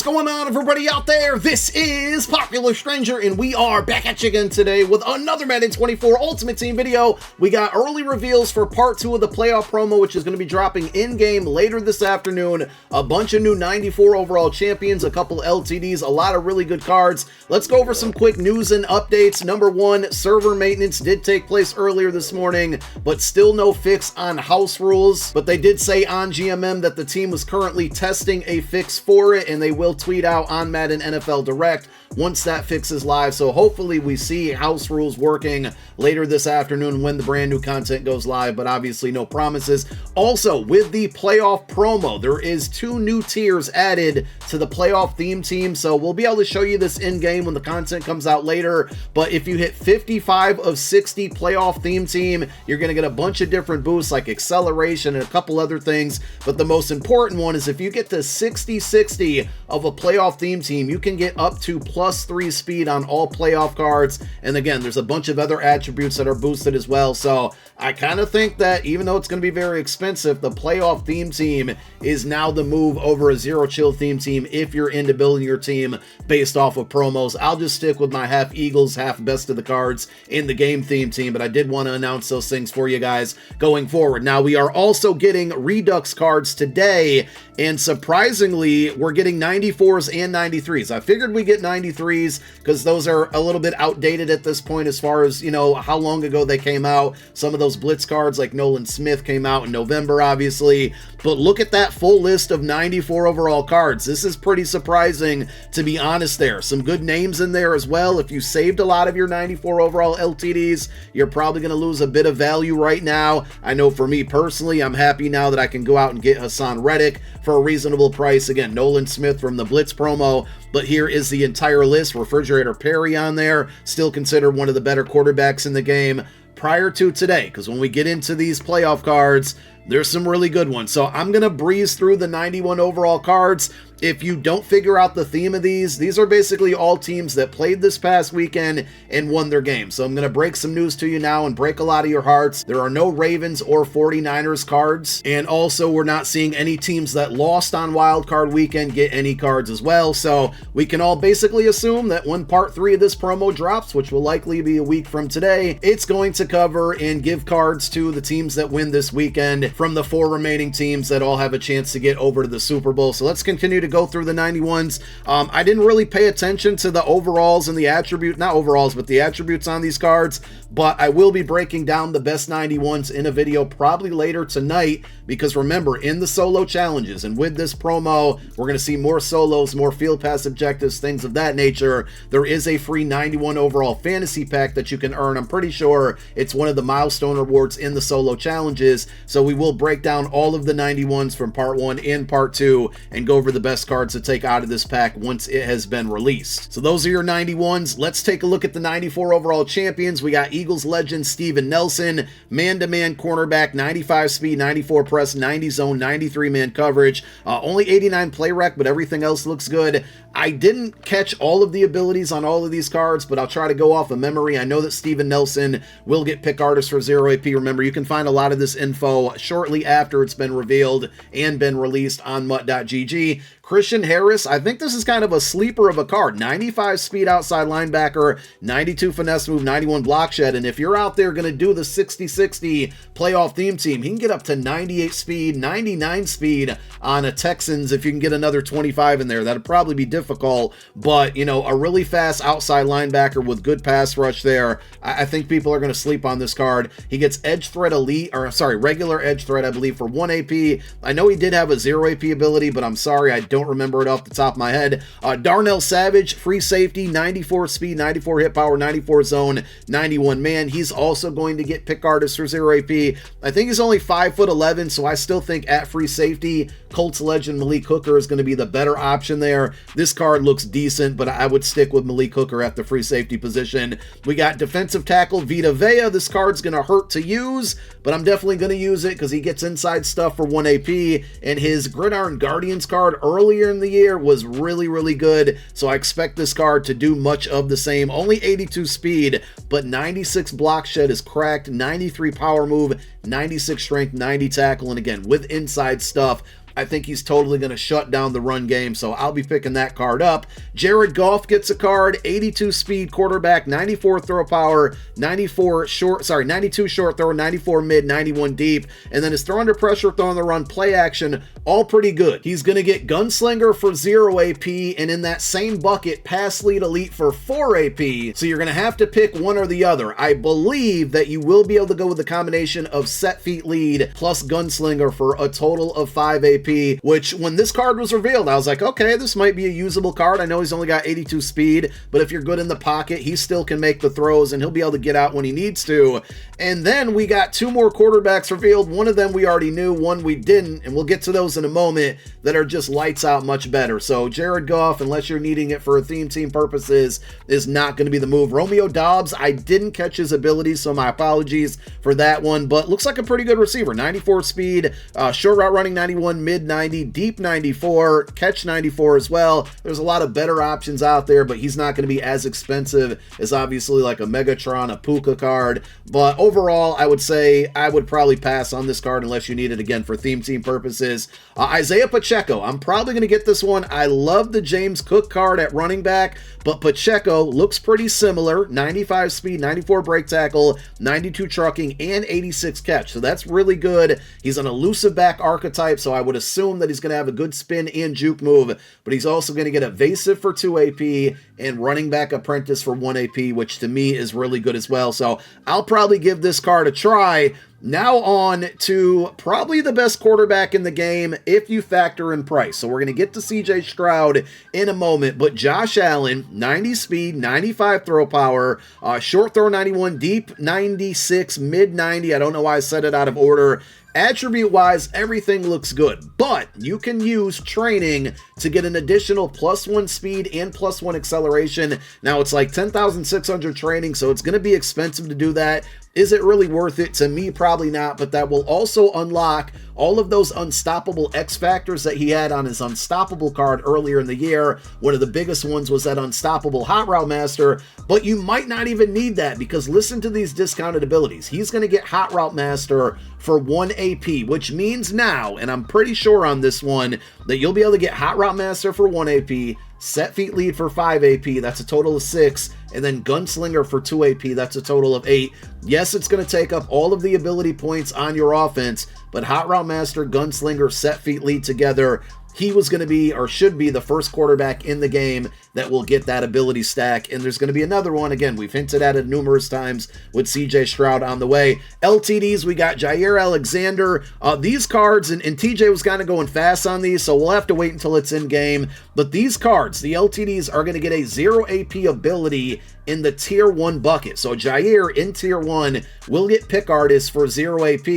going on, everybody out there? This is Popular Stranger, and we are back at you again today with another Madden 24 Ultimate Team video. We got early reveals for part 2 of the playoff promo, which is going to be dropping in-game later this afternoon. A bunch of new 94 overall champions, a couple LTDs, a lot of really good cards. Let's go over some quick news and updates. Number one, server maintenance did take place earlier this morning, but still no fix on house rules. But they did say on GMM that the team was currently testing a fix for it, and they will tweet out on Madden NFL Direct once that fix is live. So hopefully we see house rules working later this afternoon when the brand new content goes live, but obviously no promises. Also, with the playoff promo, there is 2 new tiers added to the playoff theme team, so we'll be able to show you this in game when the content comes out later. But if you hit 55 of 60 playoff theme team, you're going to get a bunch of different boosts like acceleration and a couple other things. But the most important one is if you get to 60-60 of a playoff theme team, you can get up to +3 speed on all playoff cards. And again, there's a bunch of other attributes that are boosted as well. So I kind of think that even though it's going to be very expensive, the playoff theme team is now the move over a zero chill theme team if you're into building your team based off of promos. I'll just stick with my half Eagles, half best of the cards in the game theme team, but I did want to announce those things for you guys going forward. Now, we are also getting Redux cards today, and surprisingly, we're getting 94s and 93s. I figured we get 93s because those are a little bit outdated at this point as far as, you know, how long ago they came out. Some of those Blitz cards like Nolan Smith came out in November, obviously. But look at that full list of 94 overall cards. This is pretty surprising, to be honest there. Some good names in there as well. If you saved a lot of your 94 overall LTDs, you're probably going to lose a bit of value right now. I know for me personally, I'm happy now that I can go out and get Hassan Reddick for a reasonable price. Again, Nolan Smith from the Blitz promo. But here is the entire list. Refrigerator Perry on there, still considered one of the better quarterbacks in the game prior to today, because when we get into these playoff cards, there's some really good ones. So I'm going to breeze through the 91 overall cards. If you don't figure out the theme of these are basically all teams that played this past weekend and won their game. So I'm going to break some news to you now and break a lot of your hearts. There are no Ravens or 49ers cards. And also, we're not seeing any teams that lost on Wild Card Weekend get any cards as well. So we can all basically assume that when part 3 of this promo drops, which will likely be a week from today, it's going to cover and give cards to the teams that win this weekend from the 4 remaining teams that all have a chance to get over to the Super Bowl. So let's continue to go through the 91s. I didn't really pay attention to the overalls and the the attributes on these cards, but I will be breaking down the best 91s in a video probably later tonight, because remember, in the solo challenges and with this promo, we're going to see more solos, more field pass objectives, things of that nature. There is a free 91 overall fantasy pack that you can earn. I'm pretty sure it's one of the milestone rewards in the solo challenges. So we will break down all of the 91s from part 1 and part 2 and go over the best cards to take out of this pack once it has been released. So those are your 91s. Let's take a look at the 94 overall champions. We got Eagles legend Steven Nelson, man-to-man cornerback, 95 speed, 94 press, 90 zone, 93 man coverage, only 89 play rec, but everything else looks good. I didn't catch all of the abilities on all of these cards, but I'll try to go off of memory. I know that Steven Nelson will get pick artist for 0 AP. Remember, you can find a lot of this info shortly after it's been revealed and been released on mutt.gg. Christian Harris, I think this is kind of a sleeper of a card. 95 speed outside linebacker, 92 finesse move, 91 block shed. And if you're out there going to do the 60-60 playoff theme team, he can get up to 98 speed, 99 speed on a Texans. If you can get another 25 in there, that'd probably be difficult. But, you know, a really fast outside linebacker with good pass rush there. I think people are going to sleep on this card. He gets edge threat regular edge threat, I believe, for 1 AP. I know he did have a 0 AP ability, but I'm sorry, I don't remember it off the top of my head. Darnell Savage, free safety, 94 speed, 94 hit power, 94 zone, 91 man. He's also going to get pick artist for 0 AP. I think he's only 5'11", so I still think at free safety, Colts legend Malik Hooker is going to be the better option there. This card looks decent, but I would stick with Malik Hooker at the free safety position. We got defensive tackle Vita Vea. This card's going to hurt to use, but I'm definitely going to use it because he gets inside stuff for 1 AP, and his Gridiron Guardians card earlier in the year was really, really good, so I expect this card to do much of the same. Only 82 speed, but 96 block shed is cracked, 93 power move, 96 strength, 90 tackle, and again, with inside stuff, I think he's totally going to shut down the run game, so I'll be picking that card up. Jared Goff gets a card, 82 speed quarterback, 94 throw power, 92 short throw, 94 mid, 91 deep, and then his throw under pressure, throw on the run, play action, all pretty good. He's going to get Gunslinger for 0 AP, and in that same bucket, Pass Lead Elite for 4 AP, so you're going to have to pick one or the other. I believe that you will be able to go with the combination of Set Feet Lead plus Gunslinger for a total of 5 AP, which when this card was revealed, I was like, okay, this might be a usable card. I know he's only got 82 speed, but if you're good in the pocket, he still can make the throws and he'll be able to get out when he needs to. And then we got 2 more quarterbacks revealed. One of them we already knew, one we didn't, and we'll get to those in a moment, that are just lights out much better. So Jared Goff, unless you're needing it for theme team purposes, is not going to be the move. Romeo Dobbs, I didn't catch his abilities, so my apologies for that one, but looks like a pretty good receiver. 94 speed, short route running 91, mid 90, deep 94, catch 94 as well. There's a lot of better options out there, but he's not going to be as expensive as obviously like a Megatron, a Puka card. But overall, I would say I would probably pass on this card unless you need it again for theme team purposes. Isaiah Pacheco, I'm probably going to get this one. I love the James Cook card at running back, but Pacheco looks pretty similar. 95 speed, 94 break tackle, 92 trucking, and 86 catch. So that's really good. He's an elusive back archetype, so I would assume that he's going to have a good spin and juke move, but he's also going to get evasive for 2 AP and running back apprentice for 1 AP, which to me is really good as well. So I'll probably give this card a try. Now on to probably the best quarterback in the game if you factor in price. So we're going to get to CJ Stroud in a moment, but Josh Allen, 90 speed, 95 throw power, short throw 91, deep 96, mid 90. I don't know why I said it out of order. Attribute-wise, everything looks good, but you can use training to get an additional +1 speed and +1 acceleration. Now, it's like 10,600 training, so it's going to be expensive to do that. Is it really worth it? To me, probably not, but that will also unlock all of those unstoppable X factors that he had on his unstoppable card earlier in the year. One of the biggest ones was that unstoppable Hot Route Master, but you might not even need that because listen to these discounted abilities. He's going to get Hot Route Master for 1 AP, which means now, and I'm pretty sure on this one, that you'll be able to get Hot Route Master for 1 AP, Set Feet Lead for 5 AP, that's a total of 6, and then Gunslinger for 2 AP, that's a total of 8. Yes, it's going to take up all of the ability points on your offense, but Hot Route Master, Gunslinger, Set Feet Lead together, he was going to be, or should be, the first quarterback in the game that will get that ability stack. And there's going to be another one. Again, we've hinted at it numerous times with CJ Stroud on the way. LTDs, we got Jair Alexander. These cards, and TJ was kind of going fast on these, so we'll have to wait until it's in game. But these cards, the LTDs, are going to get a 0 AP ability in the tier 1 bucket. So Jair in tier 1 will get pick artist for 0 AP,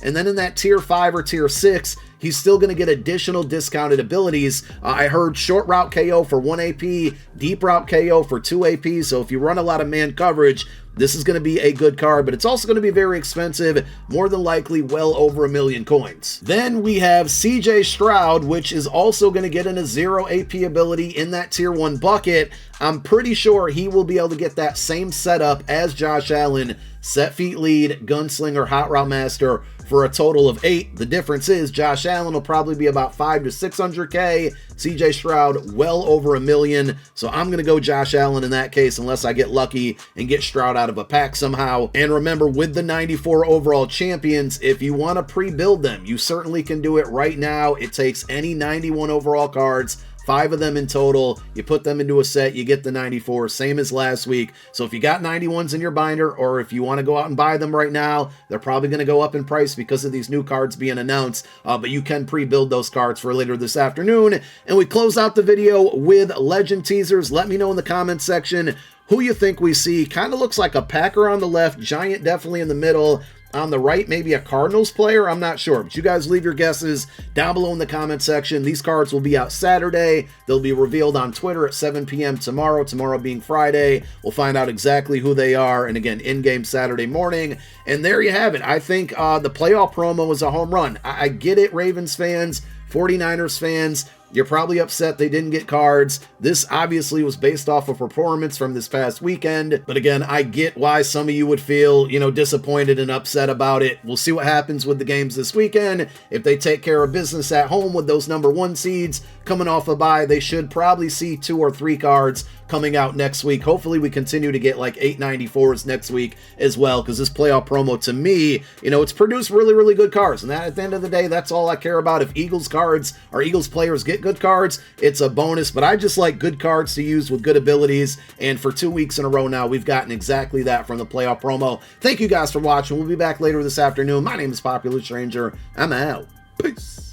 and then in that tier 5 or tier 6, he's still going to get additional discounted abilities. I heard short route KO for 1 AP, deep route KO for 2 AP, so if you run a lot of man coverage, this is going to be a good card, but it's also going to be very expensive, more than likely well over $1 million coins. Then we have CJ Stroud, which is also going to get in a 0 AP ability in that tier 1 bucket. I'm pretty sure he will be able to get that same setup as Josh Allen, Set Feet Lead, Gunslinger, Hot Route Master, for a total of 8. The difference is Josh Allen will probably be about 500 to 600K. CJ Stroud well over $1 million. So I'm going to go Josh Allen in that case unless I get lucky and get Stroud out of a pack somehow. And remember, with the 94 overall champions, if you want to pre-build them, you certainly can do it right now. It takes any 91 overall cards, 5 of them in total, you put them into a set, you get the 94, same as last week. So if you got 91s in your binder, or if you want to go out and buy them right now, they're probably going to go up in price because of these new cards being announced, but you can pre-build those cards for later this afternoon. And we close out the video with legend teasers. Let me know in the comments section who you think we see. Kind of looks like a Packer on the left, Giant definitely in the middle. On the right, maybe a Cardinals player, I'm not sure, but you guys leave your guesses down below in the comment section. These cards will be out Saturday. They'll be revealed on Twitter at 7 p.m. tomorrow being Friday. We'll find out exactly who they are, and again, in-game Saturday morning. And there you have it. I think the playoff promo was a home run. I get it, Ravens fans, 49ers fans, You're probably upset they didn't get cards. This obviously was based off of performance from this past weekend. But again, I get why some of you would feel, disappointed and upset about it. We'll see what happens with the games this weekend. If they take care of business at home with those number 1 seeds coming off a bye, they should probably see 2 or 3 cards coming out next week. Hopefully we continue to get like 894s next week as well, because this playoff promo, to me, it's produced really, really good cards. And that, at the end of the day, that's all I care about. If Eagles cards or Eagles players get good cards, it's a bonus. But I just like good cards to use with good abilities. And for 2 weeks in a row now, we've gotten exactly that from the playoff promo. Thank you guys for watching. We'll be back later this afternoon. My name is Popular Stranger. I'm out. Peace.